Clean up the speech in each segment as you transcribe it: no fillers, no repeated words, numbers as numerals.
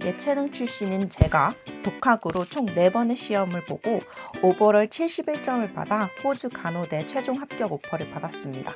예체능 출신인 제가 독학으로 총 4번의 시험을 보고 오버롤 71점을 받아 호주 간호대 최종 합격 오퍼를 받았습니다.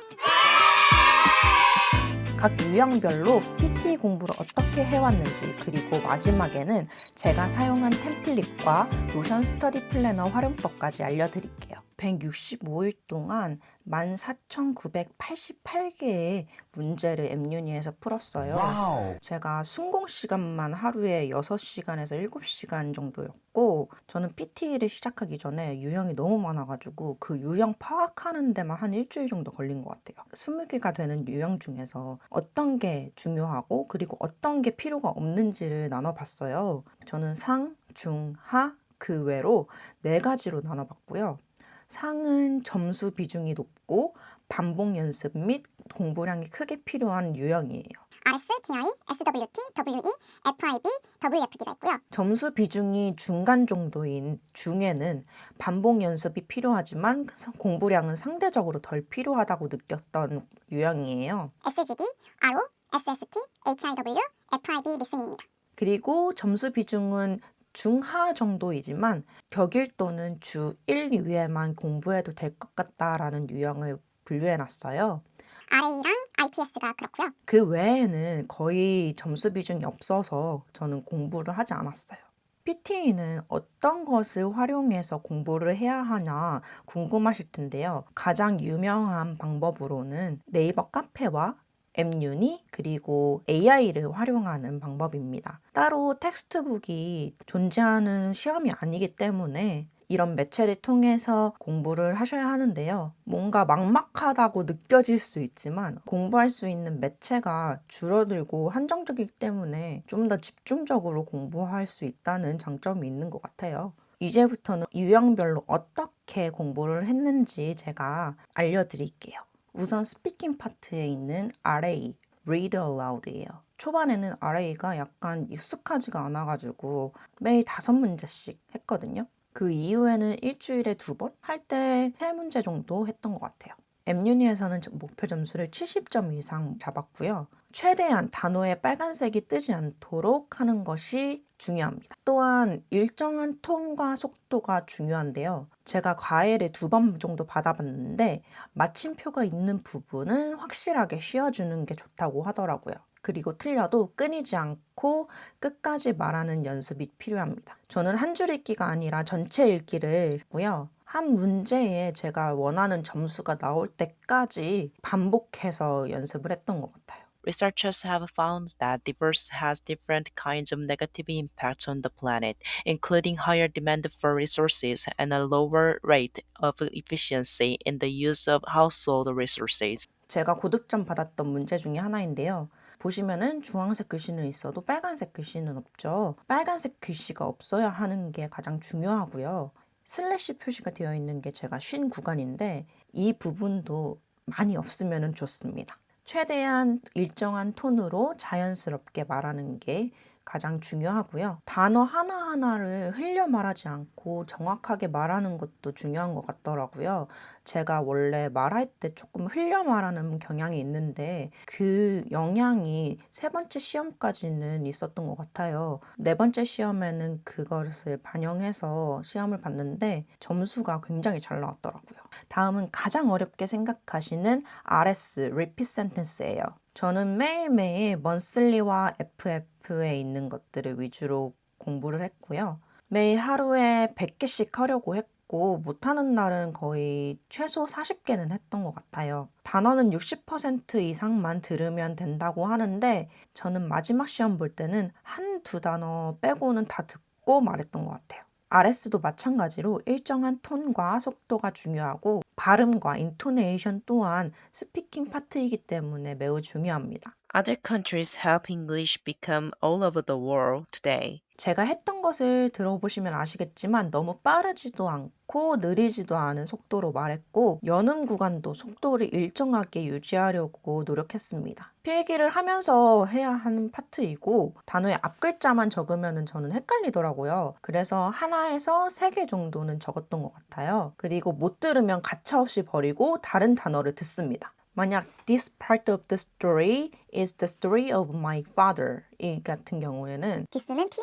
각 유형별로 PT 공부를 어떻게 해왔는지, 그리고 마지막에는 제가 사용한 템플릿과 노션 스터디 플래너 활용법까지 알려드릴게요. 165일 동안 14,988개의 문제를 앱유니에서 풀었어요. 와우. 제가 순공 시간만 하루에 6시간에서 7시간 정도였고, 저는 PT를 시작하기 전에 유형이 너무 많아가지고 그 유형 파악하는 데만 한 일주일 정도 걸린 것 같아요. 20개가 되는 유형 중에서 어떤 게 중요하고 그리고 어떤 게 필요가 없는지를 나눠봤어요. 저는 상, 중, 하, 그 외로 4가지로 나눠봤고요. 상은 점수 비중이 높고 반복 연습 및 공부량이 크게 필요한 유형이에요. RS, TI, SWT, WE, FIB, WFB가 있고요. 점수 비중이 중간 정도인 중에는 반복 연습이 필요하지만 공부량은 상대적으로 덜 필요하다고 느꼈던 유형이에요. SGD, RO, SST, HIW, FIB 리스닝입니다. 그리고 점수 비중은 중하 정도이지만 격일 또는 주 1, 2회만 공부해도 될 것 같다라는 유형을 분류해놨어요. RA랑 ITS가 그렇고요. 그 외에는 거의 점수 비중이 없어서 저는 공부를 하지 않았어요. PT는 어떤 것을 활용해서 공부를 해야 하나 궁금하실 텐데요. 가장 유명한 방법으로는 네이버 카페와 앱유니 그리고 AI를 활용하는 방법입니다. 따로 텍스트북이 존재하는 시험이 아니기 때문에 이런 매체를 통해서 공부를 하셔야 하는데요. 뭔가 막막하다고 느껴질 수 있지만 공부할 수 있는 매체가 줄어들고 한정적이기 때문에 좀 더 집중적으로 공부할 수 있다는 장점이 있는 것 같아요. 이제부터는 유형별로 어떻게 공부를 했는지 제가 알려드릴게요. 우선 스피킹 파트에 있는 RA, Read Aloud예요. 초반에는 RA가 약간 익숙하지가 않아가지고 매일 5문제씩 했거든요. 그 이후에는 일주일에 2번 할 때 3문제 정도 했던 것 같아요. 앱유니에서는 목표 점수를 70점 이상 잡았고요. 최대한 단어에 빨간색이 뜨지 않도록 하는 것이 중요합니다. 또한 일정한 톤과 속도가 중요한데요. 제가 과외를 2번 정도 받아봤는데 마침표가 있는 부분은 확실하게 씌워주는 게 좋다고 하더라고요. 그리고 틀려도 끊이지 않고 끝까지 말하는 연습이 필요합니다. 저는 한 줄 읽기가 아니라 전체 읽기를 했고요. 한 문제에 제가 원하는 점수가 나올 때까지 반복해서 연습을 했던 것 같아요. Researchers have found that divorce has different kinds of negative impacts on the planet, including higher demand for resources and a lower rate of efficiency in the use of household resources. 제가 고득점 받았던 문제 중에 하나인데요. 보시면은 주황색 글씨는 있어도 빨간색 글씨는 없죠. 빨간색 글씨가 없어야 하는 게 가장 중요하고요. 슬래시 표시가 되어 있는 게 제가 쉰 구간인데 이 부분도 많이 없으면 좋습니다. 최대한 일정한 톤으로 자연스럽게 말하는 게 가장 중요하고요. 단어 하나하나를 흘려 말하지 않고 정확하게 말하는 것도 중요한 것 같더라고요. 제가 원래 말할 때 조금 흘려 말하는 경향이 있는데 그 영향이 3번째 시험까지는 있었던 것 같아요. 4번째 시험에는 그것을 반영해서 시험을 봤는데 점수가 굉장히 잘 나왔더라고요. 다음은 가장 어렵게 생각하시는 RS, Repeat Sentence예요. 저는 매일매일 monthly와 FF에 있는 것들을 위주로 공부를 했고요. 매일 하루에 100개씩 하려고 했고 못하는 날은 거의 최소 40개는 했던 것 같아요. 단어는 60% 이상만 들으면 된다고 하는데 저는 마지막 시험 볼 때는 1-2 단어 빼고는 다 듣고 말했던 것 같아요. RS도 마찬가지로 일정한 톤과 속도가 중요하고 발음과 인토네이션 또한 스피킹 파트이기 때문에 매우 중요합니다. Other countries help English become all over the world today. 제가 했던 것을 들어보시면 아시겠지만 너무 빠르지도 않고 느리지도 않은 속도로 말했고 연음 구간도 속도를 일정하게 유지하려고 노력했습니다. 필기를 하면서 해야 하는 파트이고 단어의 앞글자만 적으면 저는 헷갈리더라고요. 그래서 하나에서 3개 정도는 적었던 것 같아요. 그리고 못 들으면 가차없이 버리고 다른 단어를 듣습니다. 만약 this part of the story is the story of my father 이 같은 경우에는 this는 thi,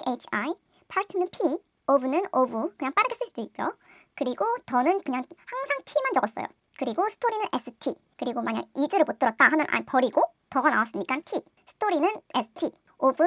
part는 p, of는 of 그냥 빠르게 쓸 수도 있죠. 그리고 더는 그냥 항상 t만 적었어요. 그리고 스토리는 st. 그리고 만약 is를 못 들었다 하면 버리고 더가 나왔으니까 t. 스토리는 st, of,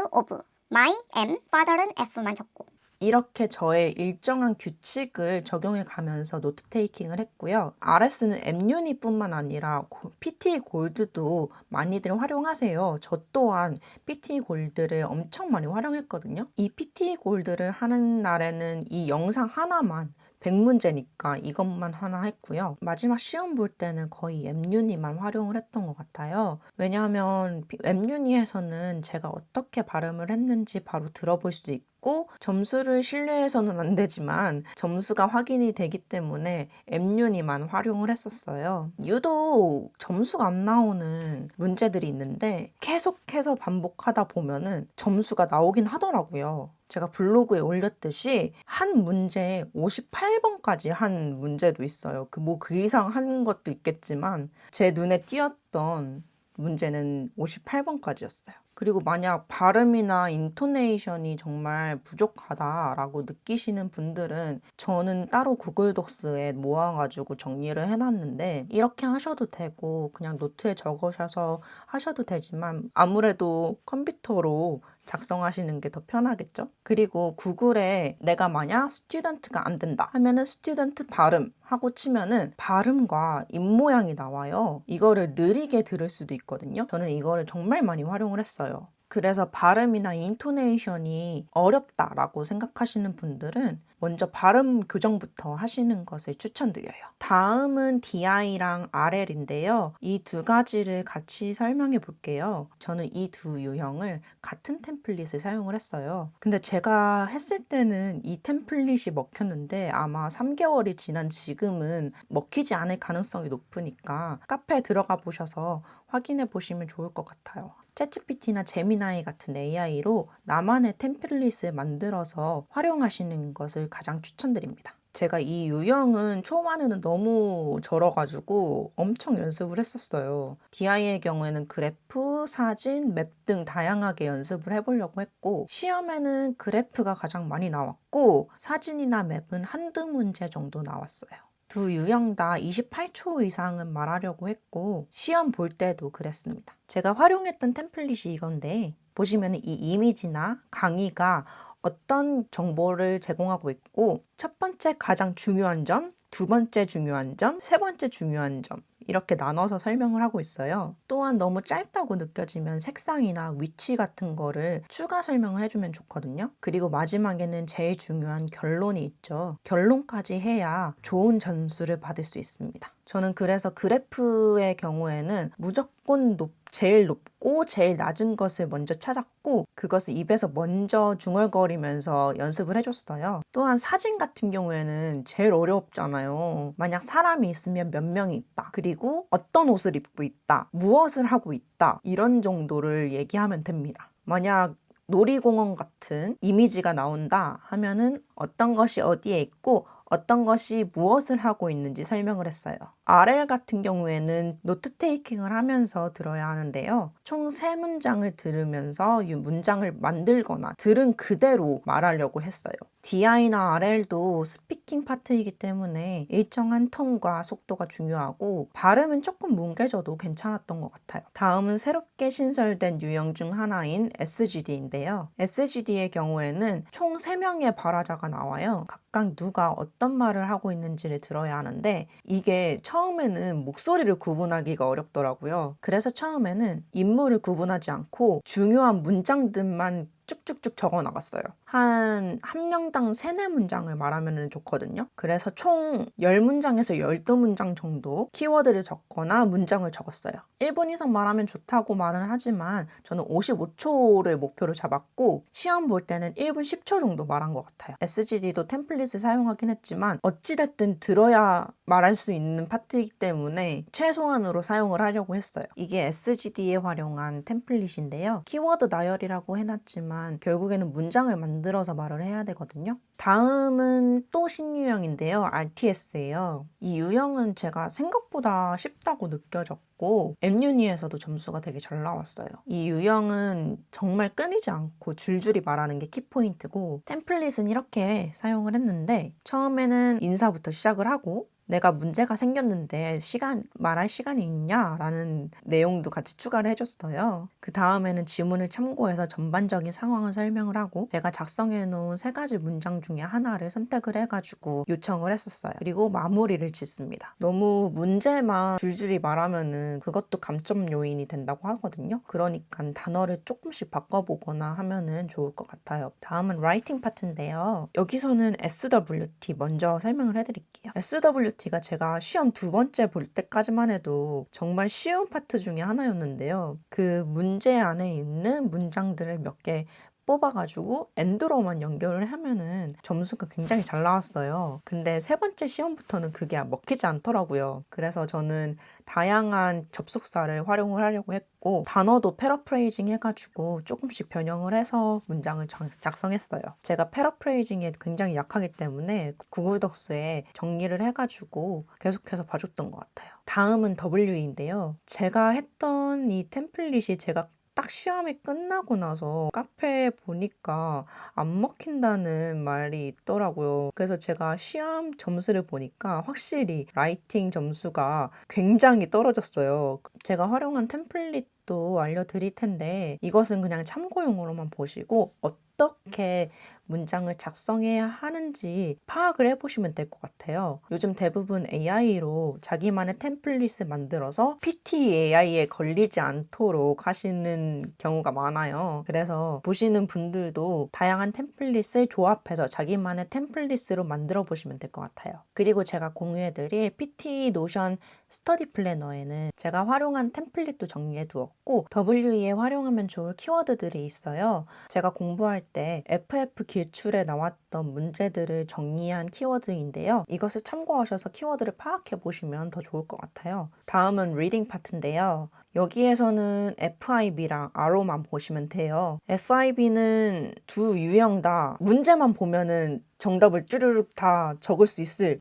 my, m, father는 f만 적고. 이렇게 저의 일정한 규칙을 적용해 가면서 노트 테이킹을 했고요. RS는 M유닛뿐만 아니라 PT 골드도 많이들 활용하세요. 저 또한 PT 골드를 엄청 많이 활용했거든요. 이 PT 골드를 하는 날에는 이 영상 하나만 100문제니까 이것만 하나 했고요. 마지막 시험 볼 때는 거의 M유닛만 활용을 했던 것 같아요. 왜냐하면 M유닛에서는 제가 어떻게 발음을 했는지 바로 들어볼 수 있고 점수를 신뢰해서는 안 되지만 점수가 확인이 되기 때문에 M유닛만 활용을 했었어요. 유독 점수가 안 나오는 문제들이 있는데 계속해서 반복하다 보면은 점수가 나오긴 하더라고요. 제가 블로그에 올렸듯이 한 문제에 58번까지 한 문제도 있어요. 그 이상 한 것도 있겠지만 제 눈에 띄었던 문제는 58번까지였어요. 그리고 만약 발음이나 인토네이션이 정말 부족하다라고 느끼시는 분들은 저는 따로 구글 독스에 모아가지고 정리를 해놨는데 이렇게 하셔도 되고 그냥 노트에 적으셔서 하셔도 되지만 아무래도 컴퓨터로 작성하시는 게 더 편하겠죠? 그리고 구글에 내가 만약 스튜던트가 안 된다 하면은 스튜던트 발음 하고 치면은 발음과 입모양이 나와요. 이거를 느리게 들을 수도 있거든요. 저는 이거를 정말 많이 활용을 했어요. 그래서 발음이나 인토네이션이 어렵다라고 생각하시는 분들은 먼저 발음 교정부터 하시는 것을 추천드려요. 다음은 DI랑 RL인데요. 이 두 가지를 같이 설명해 볼게요. 저는 이 두 유형을 같은 템플릿을 사용을 했어요. 근데 제가 했을 때는 이 템플릿이 먹혔는데 아마 3개월이 지난 지금은 먹히지 않을 가능성이 높으니까 카페에 들어가 보셔서 확인해 보시면 좋을 것 같아요. 챗GPT나 제미나이 같은 AI로 나만의 템플릿을 만들어서 활용하시는 것을 가장 추천드립니다. 제가 이 유형은 초반에는 너무 절어가지고 엄청 연습을 했었어요. DI의 경우에는 그래프, 사진, 맵 등 다양하게 연습을 해보려고 했고 시험에는 그래프가 가장 많이 나왔고 사진이나 맵은 한두 문제 정도 나왔어요. 두 유형 다 28초 이상은 말하려고 했고 시험 볼 때도 그랬습니다. 제가 활용했던 템플릿이 이건데 보시면 이 이미지나 강의가 어떤 정보를 제공하고 있고 첫 번째 가장 중요한 점, 두 번째 중요한 점, 세 번째 중요한 점 이렇게 나눠서 설명을 하고 있어요. 또한 너무 짧다고 느껴지면 색상이나 위치 같은 거를 추가 설명을 해주면 좋거든요. 그리고 마지막에는 제일 중요한 결론이 있죠. 결론까지 해야 좋은 점수를 받을 수 있습니다. 저는 그래서 그래프의 경우에는 무조건 제일 높고 제일 낮은 것을 먼저 찾았고 그것을 입에서 먼저 중얼거리면서 연습을 해줬어요. 또한 사진 같은 경우에는 제일 어렵잖아요. 만약 사람이 있으면 몇 명이 있다. 그리고 어떤 옷을 입고 있다. 무엇을 하고 있다. 이런 정도를 얘기하면 됩니다. 만약 놀이공원 같은 이미지가 나온다 하면은 어떤 것이 어디에 있고 어떤 것이 무엇을 하고 있는지 설명을 했어요. RL 같은 경우에는 노트 테이킹을 하면서 들어야 하는데요. 총 3문장을 들으면서 이 문장을 만들거나 들은 그대로 말하려고 했어요. DI나 RL도 스피킹 파트이기 때문에 일정한 톤과 속도가 중요하고 발음은 조금 뭉개져도 괜찮았던 것 같아요. 다음은 새롭게 신설된 유형 중 하나인 SGD인데요. SGD의 경우에는 총 3명의 발화자가 나와요. 각각 누가 어떤 말을 하고 있는지를 들어야 하는데 이게 처음에는 목소리를 구분하기가 어렵더라고요. 그래서 처음에는 인물을 구분하지 않고 중요한 문장들만 쭉쭉쭉 적어 나갔어요. 한 명당 3, 4문장을 말하면 좋거든요. 그래서 총 10문장에서 12문장 정도 키워드를 적거나 문장을 적었어요. 1분 이상 말하면 좋다고 말은 하지만 저는 55초를 목표로 잡았고 시험 볼 때는 1분 10초 정도 말한 것 같아요. SGD도 템플릿을 사용하긴 했지만 어찌됐든 들어야 말할 수 있는 파트이기 때문에 최소한으로 사용을 하려고 했어요. 이게 SGD에 활용한 템플릿인데요. 키워드 나열이라고 해놨지만 하지만 결국에는 문장을 만들어서 말을 해야 되거든요. 다음은 또 신유형인데요. RTS예요. 이 유형은 제가 생각보다 쉽다고 느껴졌고 M유니에서도 점수가 되게 잘 나왔어요. 이 유형은 정말 끊이지 않고 줄줄이 말하는 게 키포인트고 템플릿은 이렇게 사용을 했는데 처음에는 인사부터 시작을 하고 내가 문제가 생겼는데 말할 시간이 있냐? 라는 내용도 같이 추가를 해줬어요. 그 다음에는 지문을 참고해서 전반적인 상황을 설명을 하고 제가 작성해 놓은 3가지 문장 중에 하나를 선택을 해가지고 요청을 했었어요. 그리고 마무리를 짓습니다. 너무 문제만 줄줄이 말하면은 그것도 감점 요인이 된다고 하거든요. 그러니까 단어를 조금씩 바꿔보거나 하면은 좋을 것 같아요. 다음은 라이팅 파트인데요. 여기서는 SWT 먼저 설명을 해드릴게요. SWT가 제가 시험 2번째 볼 때까지만 해도 정말 쉬운 파트 중에 하나였는데요. 그 문제 안에 있는 문장들을 몇 개 뽑아가지고 엔드로만 연결을 하면은 점수가 굉장히 잘 나왔어요. 근데 3번째 시험부터는 그게 먹히지 않더라고요. 그래서 저는 다양한 접속사를 활용을 하려고 했고 단어도 패러프레이징 해가지고 조금씩 변형을 해서 문장을 작성했어요. 제가 패러프레이징에 굉장히 약하기 때문에 구글 덕스에 정리를 해가지고 계속해서 봐줬던 것 같아요. 다음은 W인데요. 제가 했던 이 템플릿이 제가 딱 시험이 끝나고 나서 카페에 보니까 안 먹힌다는 말이 있더라고요. 그래서 제가 시험 점수를 보니까 확실히 라이팅 점수가 굉장히 떨어졌어요. 제가 활용한 템플릿도 알려드릴 텐데 이것은 그냥 참고용으로만 보시고 어떻게 문장을 작성해야 하는지 파악을 해보시면 될 것 같아요. 요즘 대부분 AI로 자기만의 템플릿을 만들어서 PT AI에 걸리지 않도록 하시는 경우가 많아요. 그래서 보시는 분들도 다양한 템플릿을 조합해서 자기만의 템플릿으로 만들어 보시면 될 것 같아요. 그리고 제가 공유해드릴 PT 노션 스터디 플래너에는 제가 활용한 템플릿도 정리해 두었고 WE에 활용하면 좋을 키워드들이 있어요. 제가 공부할 때 FF 기출에 나왔던 문제들을 정리한 키워드인데요. 이것을 참고하셔서 키워드를 파악해 보시면 더 좋을 것 같아요. 다음은 리딩 파트인데요. 여기에서는 FIB랑 RO만 보시면 돼요. FIB는 두 유형 다 문제만 보면은 정답을 쭈르륵 다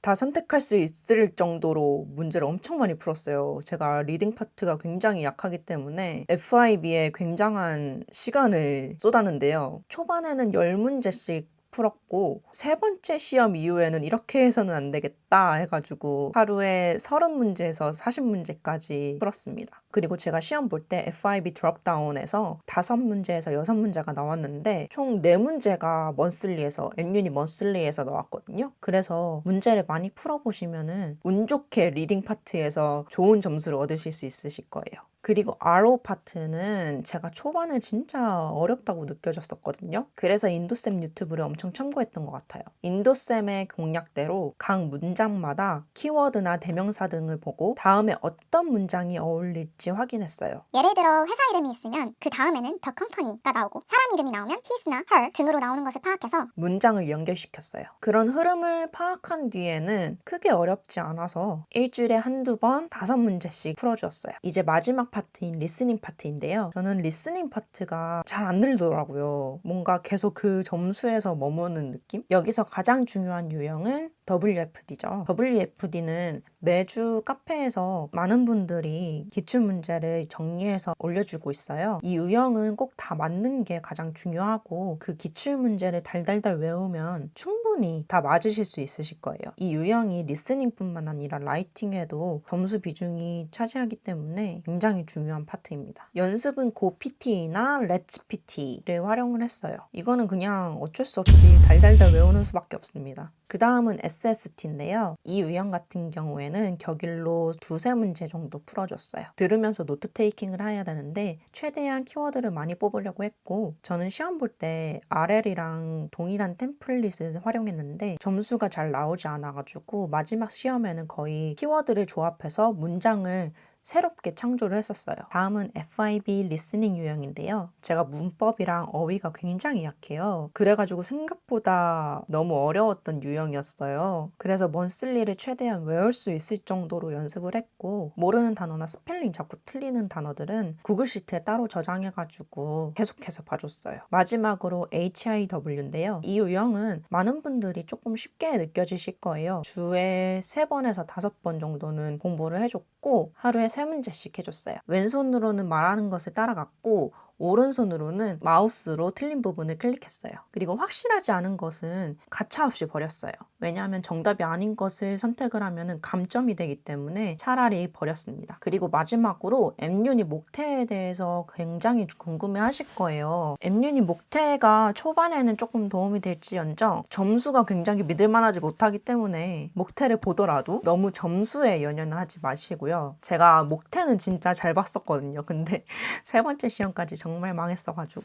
다 선택할 수 있을 정도로 문제를 엄청 많이 풀었어요. 제가 리딩 파트가 굉장히 약하기 때문에 FIB에 굉장한 시간을 쏟았는데요. 초반에는 10문제씩 풀었고 3번째 시험 이후에는 이렇게 해서는 안 되겠다 해가지고 하루에 30문제에서 40문제까지 풀었습니다. 그리고 제가 시험 볼 때 FIB 드롭다운에서 5문제에서 6문제가 나왔는데 총 4문제가 먼슬리에서 N유니 먼슬리에서 나왔거든요. 그래서 문제를 많이 풀어보시면은 운 좋게 리딩 파트에서 좋은 점수를 얻으실 수 있으실 거예요. 그리고 RO 파트는 제가 초반에 진짜 어렵다고 느껴졌었거든요. 그래서 인도쌤 유튜브를 엄청 참고했던 것 같아요. 인도쌤의 공략대로 각 문장마다 키워드나 대명사 등을 보고 다음에 어떤 문장이 어울릴지 확인했어요. 예를 들어 회사 이름이 있으면 그 다음에는 the company가 나오고 사람 이름이 나오면 his나 her 등으로 나오는 것을 파악해서 문장을 연결시켰어요. 그런 흐름을 파악한 뒤에는 크게 어렵지 않아서 일주일에 한두 번 5문제씩 풀어주었어요. 이제 마지막 파트인 리스닝 파트인데요. 저는 리스닝 파트가 잘 안 들리더라고요. 뭔가 계속 그 점수에서 머무는 느낌? 여기서 가장 중요한 유형은 WFD죠. WFD는 매주 카페에서 많은 분들이 기출문제를 정리해서 올려주고 있어요. 이 유형은 꼭 다 맞는 게 가장 중요하고 그 기출문제를 달달달 외우면 충분히 다 맞으실 수 있으실 거예요. 이 유형이 리스닝뿐만 아니라 라이팅에도 점수 비중이 차지하기 때문에 굉장히 중요한 파트입니다. 연습은 고PT나 렛츠PT를 활용을 했어요. 이거는 그냥 어쩔 수 없이 달달달 외우는 수밖에 없습니다. 그 다음은 SST인데요. 이 유형 같은 경우에는 격일로 2-3문제 정도 풀어줬어요. 들으면서 노트 테이킹을 해야 되는데 최대한 키워드를 많이 뽑으려고 했고 저는 시험 볼 때 RL이랑 동일한 템플릿을 활용했는데 점수가 잘 나오지 않아가지고 마지막 시험에는 거의 키워드를 조합해서 문장을 새롭게 창조를 했었어요. 다음은 FIB 리스닝 유형인데요. 제가 문법이랑 어휘가 굉장히 약해요. 그래가지고 생각보다 너무 어려웠던 유형이었어요. 그래서 먼슬리를 최대한 외울 수 있을 정도로 연습을 했고, 모르는 단어나 스펠링 자꾸 틀리는 단어들은 구글 시트에 따로 저장해가지고 계속해서 봐줬어요. 마지막으로 HIW인데요. 이 유형은 많은 분들이 조금 쉽게 느껴지실 거예요. 주에 3번에서 5번 정도는 공부를 해줬고 하루에 3문제씩 해줬어요. 왼손으로는 말하는 것을 따라갔고 오른손으로는 마우스로 틀린 부분을 클릭했어요. 그리고 확실하지 않은 것은 가차없이 버렸어요. 왜냐하면 정답이 아닌 것을 선택을 하면 감점이 되기 때문에 차라리 버렸습니다. 그리고 마지막으로 M유닛 목태에 대해서 굉장히 궁금해 하실 거예요. M유닛 목태가 초반에는 조금 도움이 될지언정 점수가 굉장히 믿을만하지 못하기 때문에 목태를 보더라도 너무 점수에 연연을 하지 마시고요. 제가 목태는 진짜 잘 봤었거든요. 근데 3번째 시험까지 정말 망했어가지고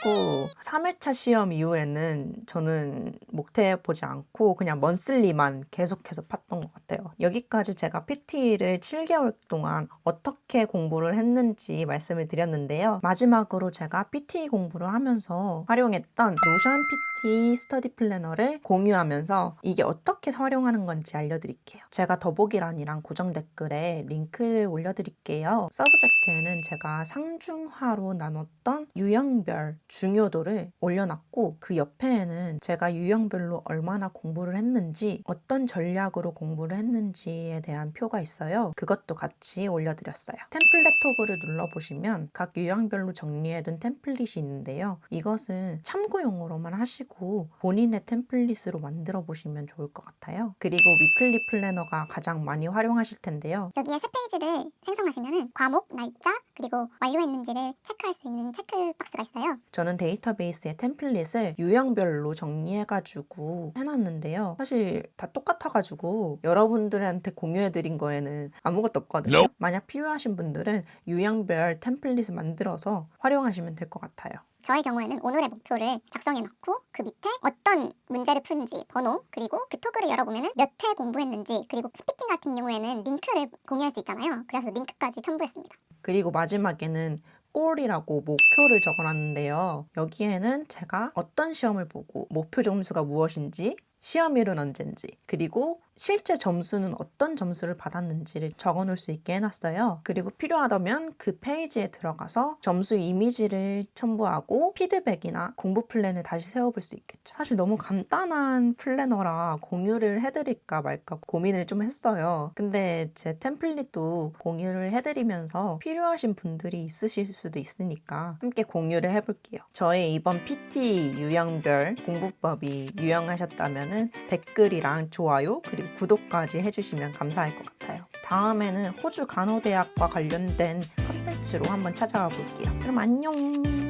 3회차 시험 이후에는 저는 목태 보지 않고 그냥 먼슬리만 계속해서 팠던 것 같아요. 여기까지 제가 PT를 7개월 동안 어떻게 공부를 했는지 말씀을 드렸는데요. 마지막으로 제가 PT 공부를 하면서 활용했던 노션 PT 스터디 플래너를 공유하면서 이게 어떻게 활용하는 건지 알려드릴게요. 제가 더보기란이랑 고정 댓글에 링크를 올려드릴게요. 서브젝트에는 제가 상중하로 나눴던 유형별 중요도를 올려놨고 그 옆에는 제가 유형별로 얼마나 공부를 했는지 어떤 전략으로 공부를 했는지에 대한 표가 있어요. 그것도 같이 올려드렸어요. 템플릿 토글을 눌러보시면 각 유형별로 정리해둔 템플릿이 있는데요. 이것은 참고용으로만 하시고 본인의 템플릿으로 만들어 보시면 좋을 것 같아요. 그리고 위클리 플래너가 가장 많이 활용하실 텐데요. 여기에 세 페이지를 생성하시면 과목, 날짜, 그리고 완료했는지를 체크할 수 있는 체크박스가 있어요. 저는 데이터베이스의 템플릿을 유형별로 정리해가지고 해놨는데요. 사실 다 똑같아가지고 여러분들한테 공유해드린 거에는 아무것도 없거든요. 만약 필요하신 분들은 유형별 템플릿을 만들어서 활용하시면 될 것 같아요. 저의 경우에는 오늘의 목표를 작성해 놓고 그 밑에 어떤 문제를 푸는지 번호, 그리고 그 토글을 열어보면 몇 회 공부했는지, 그리고 스피킹 같은 경우에는 링크를 공유할 수 있잖아요. 그래서 링크까지 첨부했습니다. 그리고 마지막에는 골이라고 목표를 적어놨는데요. 여기에는 제가 어떤 시험을 보고 목표 점수가 무엇인지, 시험일은 언젠지, 그리고 실제 점수는 어떤 점수를 받았는지를 적어놓을 수 있게 해놨어요. 그리고 필요하다면 그 페이지에 들어가서 점수 이미지를 첨부하고 피드백이나 공부 플랜을 다시 세워볼 수 있겠죠. 사실 너무 간단한 플래너라 공유를 해드릴까 말까 고민을 좀 했어요. 근데 제 템플릿도 공유를 해드리면서 필요하신 분들이 있으실 수도 있으니까 함께 공유를 해볼게요. 저의 이번 PT 유형별 공부법이 유용하셨다면 댓글이랑 좋아요 그리고 구독까지 해주시면 감사할 것 같아요. 다음에는 호주 간호대학과 관련된 컨텐츠로 한번 찾아와 볼게요. 그럼 안녕!